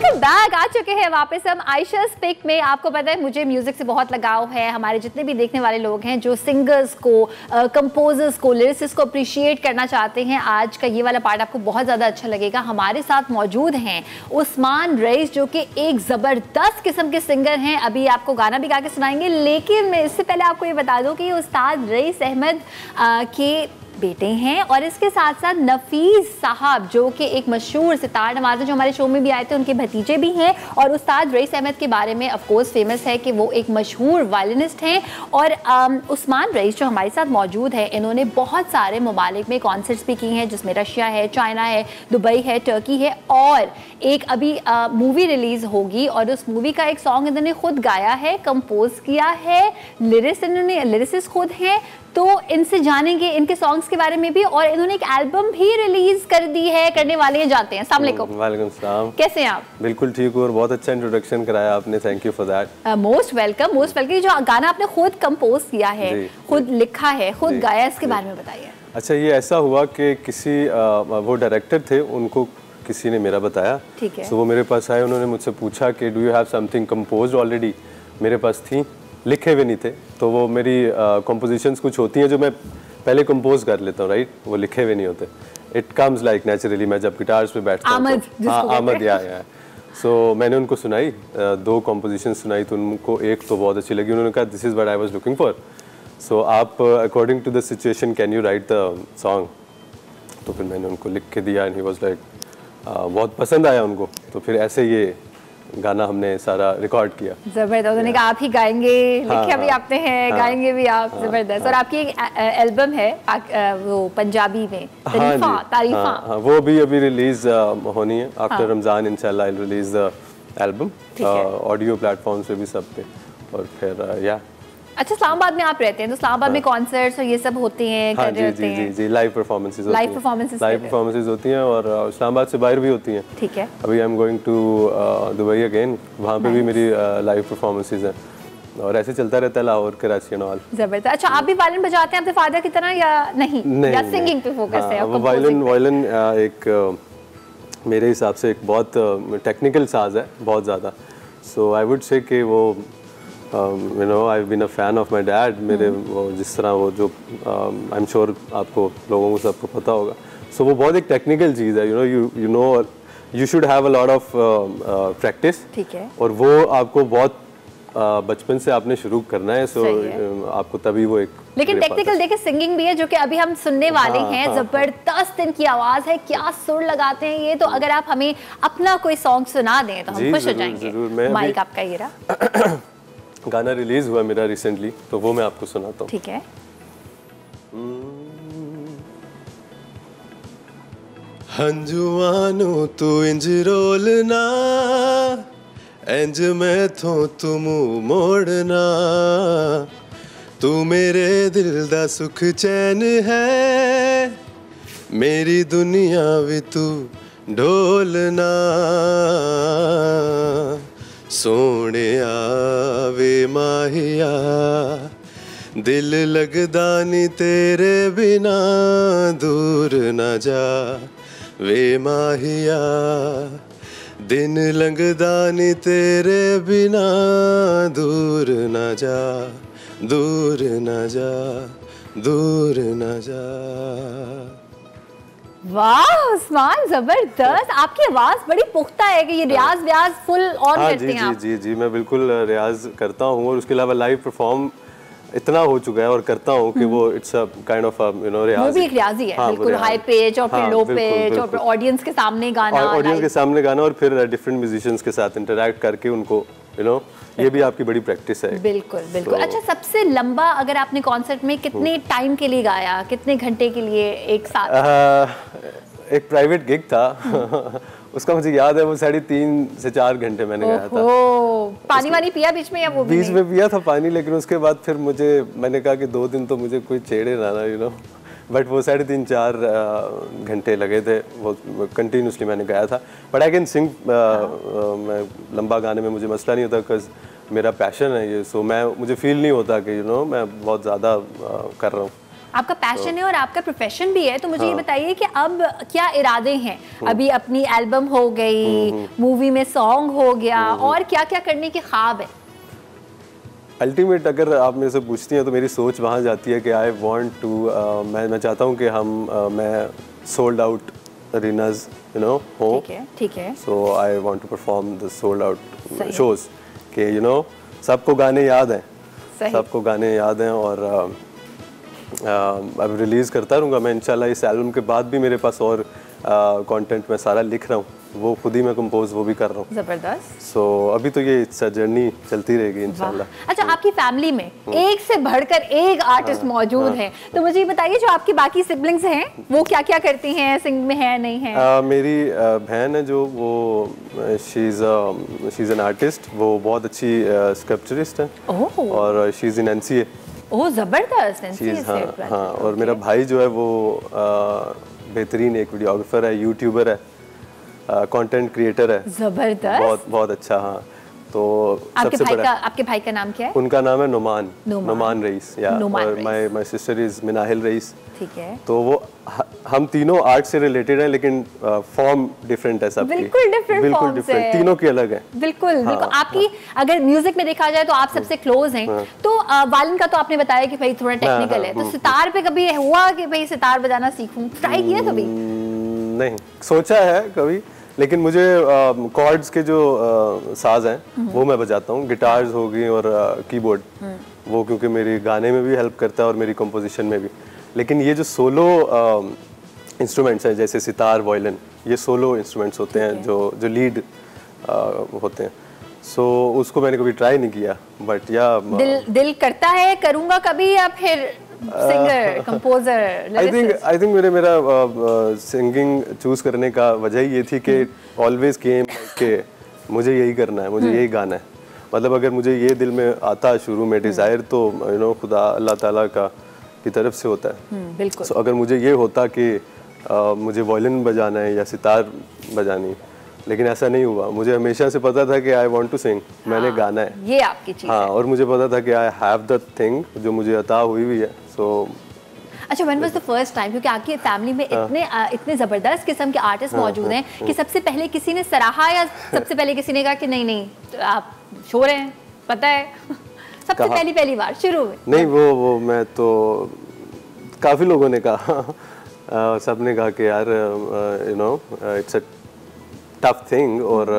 Welcome back. आ चुके हैं वापस हम आयशा स्पिक में। आपको पता है मुझे म्यूजिक से बहुत लगाव है। हमारे जितने भी देखने वाले लोग हैं जो सिंगर्स को, कंपोजर्स को, लिरिसिस्ट को अप्रिशिएट करना चाहते हैं, आज का ये वाला पार्ट आपको बहुत ज़्यादा अच्छा लगेगा। हमारे साथ मौजूद हैं उस्मान रईस जो कि एक ज़बरदस्त किस्म के सिंगर हैं। अभी आपको गाना भी गा के सुनाएंगे, लेकिन मैं इससे पहले आपको ये बता दूँ कि उस्ताद रईस अहमद के बेटे हैं और इसके साथ साथ नफीस साहब जो कि एक मशहूर सितार नवाज़ जो हमारे शो में भी आए थे, उनके भतीजे भी हैं। और उस्ताद रईस अहमद के बारे में ऑफ कोर्स फेमस है कि वो एक मशहूर वायलिनिस्ट हैं। और उस्मान रईस जो हमारे साथ मौजूद है, इन्होंने बहुत सारे ममालिक में कॉन्सर्ट्स भी की हैं, जिसमें रशिया है, चाइना है, दुबई है, टर्की है। और एक अभी मूवी रिलीज़ होगी और उस मूवी का एक सॉन्ग इन्होंने खुद गाया है, कंपोज किया है, लिरिसिस्ट खुद हैं। तो इनसे जानेंगे इनके सॉन्ग्स के बारे में भी, और इन्होंने एक एल्बम भी रिलीज कर दी है, करने वाले हैं, जानते हैं। अस्सलाम वालेकुम। वालेकुम सलाम। कैसे हैं आप? बिल्कुल ठीक हूँ और बहुत अच्छा इंट्रोडक्शन कराया आपने, thank you for that. Most welcome, most welcome. जो गाना आपने खुद कंपोज किया है, खुद लिखा है, खुद गाया, इसके बारे में बताइए। अच्छा, ये ऐसा हुआ कि किसी वो डायरेक्टर थे, उनको किसी ने मेरा बताया। ठीक है। तो वो मेरे पास आए, उन्होंने मुझसे पूछा कि do you have something composed already. मेरे पास थी, लिखे हुए नहीं थे। तो वो मेरी कंपोजिशंस कुछ होती हैं जो मैं पहले कंपोज कर लेता हूँ, राइट, वो लिखे हुए नहीं होते। इट कम्स लाइक नेचुरली, मैं जब गिटार्स पे बैठता हूँ। आमद या सो मैंने उनको सुनाई, 2 कंपोजिशन सुनाई, तो उनको एक तो बहुत अच्छी लगी। उन्होंने कहा this is what I was looking for, so आप according to the situation can you write the song. तो फिर मैंने उनको लिख के दिया एंड ही वाज लाइक, बहुत पसंद आया उनको। तो फिर ऐसे ये गाना हमने सारा रिकॉर्ड किया। जबरदस्त। उन्होंने कहा आप ही गाएंगे, लिखे भी आपने हैं, गाएंगे भी आप। जबरदस्त। और आपकी एक एल्बम है वो पंजाबी में, तारीफा। वो भी अभी रिलीज होनी है आफ्टर रमजान, इंशाल्लाह I will release the album audio platforms पे भी, सब पे। और फिर या अच्छा, इस्लामाबाद में आप रहते हैं, तो इस्लामाबाद में कॉन्सर्ट्स और ये सब होते हैं, कर रहे होते हैं? जी, लाइव परफॉर्मेंसेस होती हैं और इस्लामाबाद से बाहर भी होती हैं। ठीक है। अभी I am going to Dubai again, वहाँ पे भी मेरी लाइव परफॉर्मेंसेस हैं और ऐसे चलता रहता है, लाहौर, कराची एंड ऑल। जबरदस्त। अच्छा, आप भी वायलिन बजाते हैं अपने फादर की तरह या नहीं? या सिंगिंग पे फोकस है? वायलिन एक मेरे हिसाब से एक बहुत टेक्निकल साज है, बहुत ज़्यादा। सो आई वुड से कि वो you know I been a fan of my dad. मेरे वो जिस तरह वो जो आई एम श्योर आपको लोगों को सबको पता होगा। सो वो बहुत एक टेक्निकल चीज़ है, you know you should have a lot of practice. ठीक है। और वो आपको बहुत बचपन से आपने शुरू करना है। सो आपको तभी वो एक, लेकिन टेक्निकल देखिए सिंगिंग भी है जो कि अभी हम सुनने वाले हैं। जबरदस्त इनकी आवाज़ है, क्या सुर लगाते हैं ये। तो अगर आप हमें अपना कोई सॉन्ग सुना दें तो हम खुश हो जाएंगे। माइक आपका ये रहा। गाना रिलीज हुआ मेरा रिसेंटली, तो वो मैं आपको सुनाता हूँ। ठीक है। हंजुआनो तू इंज रोलना, इंज मैं थो तू मुंह मोड़ना, तू मेरे दिल दा सुख चैन है, मेरी दुनिया भी तू ढोलना, सोने आवे माहिया, दिल लगदा नी तेरे बिना, दूर न जा वे माहिया, दिन लगदा नी तेरे बिना, दूर न जा, दूर न जा, दूर न जा। वाह उस्मान, जबरदस्त। आपकी आवाज बड़ी पुख्ता है कि ये रियाज व्याज फुल ऑन करते हैं आप। जी, मैं बिल्कुल रियाज करता हूँ और उसके अलावा लाइव परफॉर्म इतना हो चुका है और करता हूँ कि वो it's a kind of you know रियाज। वो भी एक रियाज ही है, बिल्कुल हाई पिच और फिर लो पिच और फिर ऑडियंस के सामने गाना, ऑडियंस के सामने गाना और फिर डिफरेंट म्यूजिशियंस के साथ इंटरैक्ट करके उनको यू नो, ये भी आपकी बड़ी प्रैक्टिस है। बिल्कुल बिल्कुल। अच्छा, सबसे लंबा अगर आपने कॉन्सर्ट में कितने टाइम के लिए गाया, कितने घंटे के लिए एक साथ? एक प्राइवेट गिग था उसका मुझे याद है, वो 3.5 से 4 घंटे मैंने गाया था। पानी वानी पिया बीच में या वो भी बीच में पिया था पानी, लेकिन उसके बाद फिर मैंने कहा कि 2 दिन तो मुझे कोई छेड़े ना यू नो। बट वो 3.5-4 घंटे लगे थे, वो कंटिन्यूसली मैंने गाया था। बट आई कैन सिंग, मैं लंबा गाने में मुझे मसला नहीं होता बिकॉज मेरा पैशन है ये। सो मुझे फील नहीं होता कि यू नो मैं बहुत ज़्यादा कर रहा हूँ। आपका पैशन है और आपका प्रोफेशन भी है, तो मुझे ये बताइए कि अब क्या इरादे हैं? अभी अपनी एल्बम हो गई, मूवी में सॉन्ग हो गया, और क्या क्या करने के ख्वाब है? अल्टीमेट अगर आप मेरे से पूछती हैं तो मेरी सोच वहाँ जाती है कि आई वांट टू, मैं चाहता हूँ कि मैं सोल्ड आउट अरीनाज हो। ठीक है। So I want to perform the sold out shows कि सबको गाने याद हैं, सबको गाने याद हैं, और अब रिलीज़ करता रहूँगा मैं इंशाल्लाह। इस एल्बम के बाद भी मेरे पास और कंटेंट मैं सारा लिख रहा हूँ, वो खुद ही मैं कंपोज वो भी कर रहा हूँ। जबरदस्त। सो अभी तो ये जर्नी चलती रहेगी इंशाल्लाह। अच्छा, आपकी फैमिली में एक से बढ़कर एक आर्टिस्ट मौजूद है, तो मुझे ये बताइए जो आपकी बाकी सिबलिंग्स हैं वो क्या क्या करती हैं, सिंग में है नहीं है? मेरी बहन है जो, वो शी इज़ एन आर्टिस्ट, वो बहुत अच्छी स्कल्पचरिस्ट है और शी इज़ इन NCA। ओह जबरदस्त, NCA से। हाँ, और मेरा भाई जो है वो बेहतरीन एक वीडियोग्राफर है, यूट्यूबर है, कंटेंट क्रिएटर है। जबरदस्त, बहुत बहुत अच्छा। हाँ, तो आपके भाई का नाम क्या है? उनका नाम है नुमान रईस, या और my sister is Minahil rice. ठीक है। तो वो हम तीनों आर्ट से रिलेटेड हैं, लेकिन फॉर्म डिफरेंट है सबकी, बिल्कुल डिफरेंट, तीनों की अलग है। बिल्कुल। आपकी अगर म्यूजिक में देखा जाए तो आप सबसे क्लोज हैं, तो वालिन का तो आपने बताया कि भाई थोड़ा टेक्निकल है, तो सितार पे कभी हुआ कि भाई सितार बजाना सीखूं, ट्राई किया कभी? नहीं, सोचा है कभी, लेकिन मुझे कॉर्ड्स के जो साज हैं वो मैं बजाता हूँ, गिटार्स हो गई और कीबोर्ड, वो क्योंकि मेरी गाने में भी हेल्प करता है और मेरी कंपोजिशन में भी। लेकिन ये जो सोलो इंस्ट्रूमेंट्स हैं जैसे सितार, वायलिन, ये सोलो इंस्ट्रूमेंट्स होते हैं जो लीड होते हैं। सो उसको मैंने कभी ट्राई नहीं किया, बट या दिल करता है करूँगा कभी, या फिर सिंगर, कंपोजर? आई थिंक मेरा सिंगिंग चूज करने का वजह ये थी कि ऑलवेज केम कि मुझे यही करना है, मुझे यही गाना है। मतलब अगर मुझे ये दिल में आता शुरू में डिज़ायर, तो खुदा अल्लाह ताला की तरफ से होता है। बिल्कुल। So, अगर मुझे ये होता कि मुझे वायलिन बजाना है या सितार बजानी, लेकिन ऐसा नहीं हुआ। मुझे हमेशा से पता था कि आई वांट टू सिंग, मैंने गाना है, ये आपकी चीज़ है। और मुझे पता था कि आई हैव द थिंग जो मुझे अता हुई भी है। सो अच्छा, when was the first time, क्योंकि आपकी फैमिली में इतने ज़बरदस्त किस्म के आर्टिस्ट मौजूद हैं, कि सबसे पहले किसी ने सराहा या सबसे पहले किसी ने कहा कि नहीं तो आप शोर हैं, पता है? सबसे पहली बार शुरू में? नहीं, वो मैं तो काफ़ी लोगों ने कहा, सब ने कहा कि यार इट्स अ टफ थिंग, और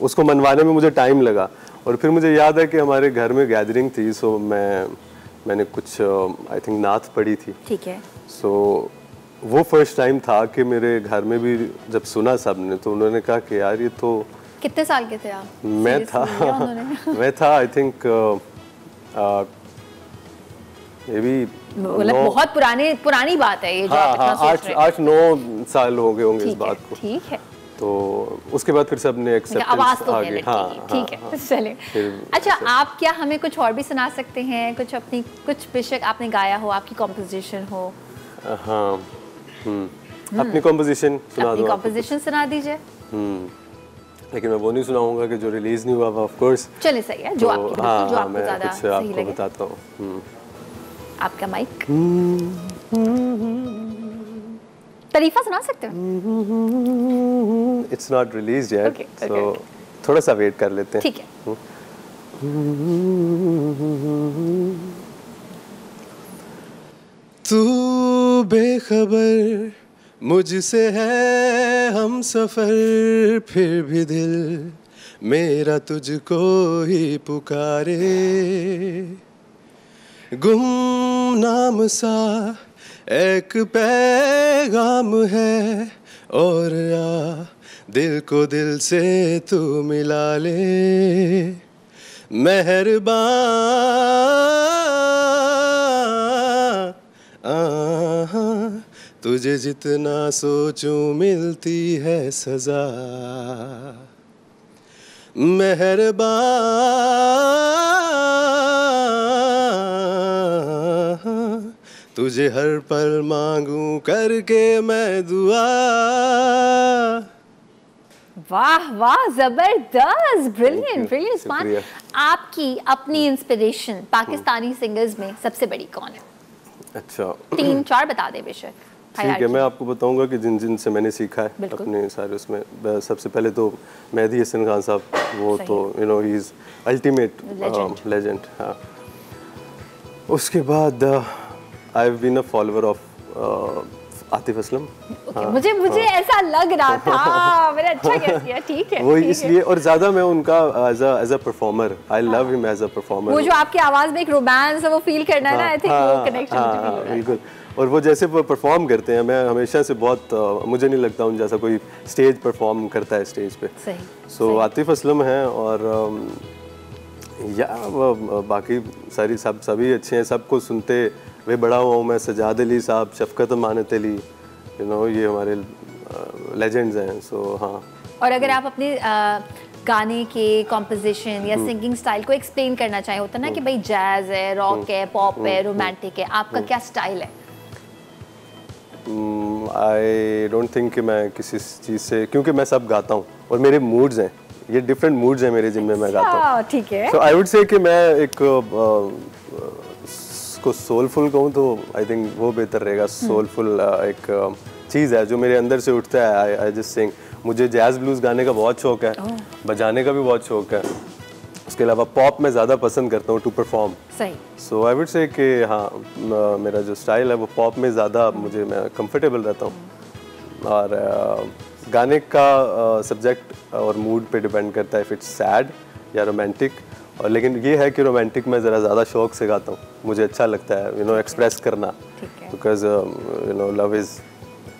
उसको मनवाने में मुझे टाइम लगा। और फिर मुझे याद है कि हमारे घर में गैदरिंग थी, सो मैंने कुछ आई थिंक नात पढ़ी थी। ठीक है। सो वो फर्स्ट टाइम था कि मेरे घर में भी जब सुना सब ने, तो उन्होंने कहा कि यार ये तो। कितने साल के थे आप? मैं था आई थिंक ये भी मतलब बहुत पुरानी बात है ये जो आप इतना सोच रहे हैं। 8-9 साल हो गए होंगे इस बात को। ठीक है। तो उसके बाद फिर सबने एक्सेप्टेंस आवाज तो आ गई। ठीक है, चलिए। अच्छा, आप क्या हमें कुछ और भी सुना सकते हैं? कुछ अपनी, कुछ बेशक आपने गाया हो, आपकी कॉम्पोजिशन हो। हाँ, अपनी कॉम्पोजिशन सुना दो। अपनी कॉम्पोजिशन सुना दीजिए। लेकिन मैं वो नहीं सुनाऊंगा कि जो रिलीज नहीं हुआ, ऑफ कोर्स। चलिए, सही है, जो आपको ज़्यादा सही लगे। बताता हूँ। आपका माइक। तरीफा सुना सकते हो? इट्स नॉट रिलीज येट, सो थोड़ा सा वेट कर लेते हैं। ठीक है। तू बेखबर मुझसे है हम सफर, फिर भी दिल मेरा तुझको ही पुकारे। गुमनाम सा एक पैगाम है, और आ दिल को दिल से तू मिला ले। मेहरबान तुझे जितना सोचूं मिलती है सजा। मेहरबान तुझे हर पल मांगूं करके मैं दुआ। वाह वाह, जबरदस्त, ब्रिलियंट उस्मान। आपकी अपनी इंस्पिरेशन पाकिस्तानी सिंगर्स में सबसे बड़ी कौन है? अच्छा 3-4 बता दे बेशक। ठीक है, मैं आपको बताऊंगा कि जिन जिन से मैंने सीखा है अपने सारे उसमें। सबसे पहले तो मेहदी हसन खान साहब, वो तो you know he is ultimate legend. हाँ, उसके बाद I have been a follower of Atif Aslam. हाँ, मुझे ऐसा लग रहा था, मैंने अच्छा गेस किया। ठीक है, वो इसलिए, और ज़्यादा मैं उनका as a performer, I love him as a performer. वो जो आपकी आवाज़ में एक रोमांस है वो फील करना है ना, आई थिंक वो कनेक्शन मुझे फील हो रहा है। बिल्कुल। और वो जैसे वो परफॉर्म करते हैं, मैं हमेशा से बहुत मुझे नहीं लगता उन जैसा कोई स्टेज परफॉर्म करता है स्टेज पे। सही। सो आतिफ असलम हैं, और या बाकी सारी सभी अच्छे हैं। सबको सुनते वे बड़ा हुआ हूँ मैं। सजाद अली साहब, शफकत अमानत अली, यू नो ये हमारे लेजेंड्स हैं। सो हाँ। और अगर आप अपने गाने के कॉम्पोजिशन या सिंगिंग स्टाइल को एक्सप्लेन करना चाहें, होता ना कि भाई जैज है, रॉक है, पॉप है, रोमांटिक है, आपका क्या स्टाइल है? आई डोंट थिंक कि मैं किसी चीज़ से, क्योंकि मैं सब गाता हूँ और मेरे मूड्स हैं, ये डिफरेंट मूड्स हैं मेरे जिनमें मैं गाता हूँ। ठीक है। सो आई वुड से कि मैं एक को सोलफुल कहूँ तो आई थिंक वो बेहतर रहेगा। सोलफुल एक चीज़ है जो मेरे अंदर से उठता है। I just sing. मुझे जैज़ ब्लूज़ गाने का बहुत शौक है, बजाने का भी बहुत शौक है। उसके अलावा पॉप मैं ज़्यादा पसंद करता हूँ टू परफॉर्म। सही। सो आई वुड से कि हाँ, मेरा जो स्टाइल है वो पॉप में ज़्यादा मैं कंफर्टेबल रहता हूँ। और गाने का सब्जेक्ट और मूड पे डिपेंड करता है, इफ़ इट्स सैड या रोमांटिक। और लेकिन ये है कि रोमांटिक में ज़रा ज़्यादा शौक से गाता हूँ, मुझे अच्छा लगता है यू नो एक्सप्रेस करना, because you know love is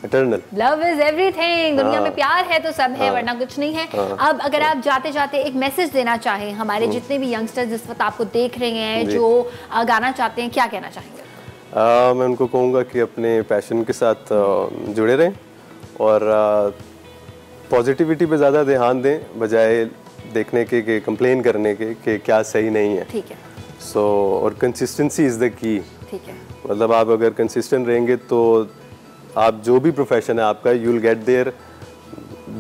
eternal. Love is everything. दुनिया में प्यार है तो सब है, वरना कुछ नहीं है। अब अगर आप जाते जाते एक मैसेज देना चाहें हमारे जितने भी यंगस्टर्स जिस वक्त आपको देख रहे हैं, जो गाना चाहते हैं, क्या कहना चाहेंगे? मैं उनको कहूँगा कि अपने पैशन के साथ जुड़े रहें और पॉजिटिविटी पे ज़्यादा ध्यान दें, बजाय देखने के कंप्लेन करने के कि क्या सही नहीं है। ठीक है। सो और कंसिस्टेंसी इज़ द की। ठीक है। मतलब आप अगर कंसिस्टेंट रहेंगे तो आप जो भी प्रोफेशन है आपका, यू विल गेट देयर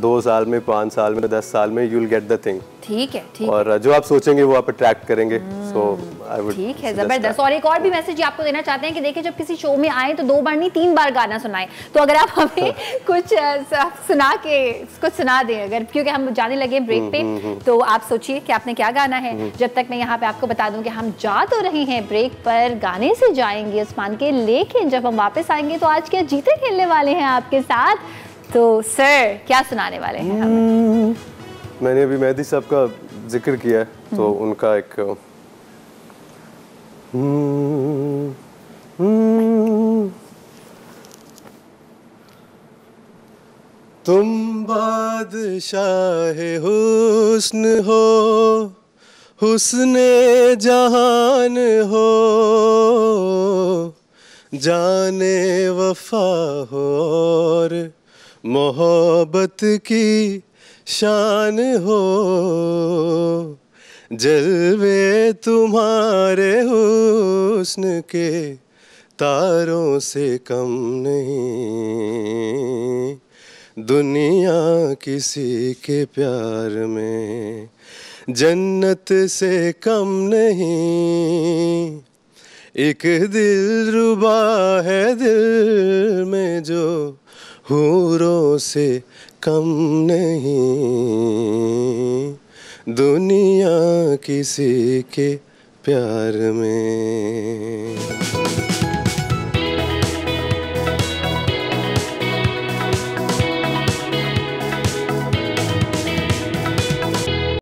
2 साल में, 5 साल में, 10 साल में, you will get the thing. ठीक है, ठीक। और जो आप सोचेंगे वो आप अट्रैक्ट करेंगे। सो आई वुड। ठीक है, जबरदस्त। और एक और भी मैसेज आपको देना चाहते हैं कि देखिए, जब किसी शो में आए तो 2 बार नहीं 3 बार गाना सुनाएं। तो अगर आप हमें कुछ सुना दें, अगर, क्योंकि हम जाने लगे ब्रेक पे, तो आप सोचिए कि आपने क्या गाना है। जब तक मैं यहाँ पे आपको बता दूं कि हम जा तो रहे हैं ब्रेक पर, गाने से जाएंगे उस्मान के, लेकिन जब हम वापस आएंगे तो आज क्या जीते खेलने वाले हैं आपके साथ। तो सर, क्या सुनाने वाले हैं हमें? मैंने अभी मेहदी साहब का जिक्र किया है, तो उनका एक तुम बादशाह हुस्न हो, हुस्ने जहान हो, जाने वफा हो और मोहब्बत की शान हो। जलवे तुम्हारे हुस्न के तारों से कम नहीं, दुनिया किसी के प्यार में जन्नत से कम नहीं। एक दिल रुबा है दिल में जो हूरों से कम नहीं, दुनिया किसी के प्यार में।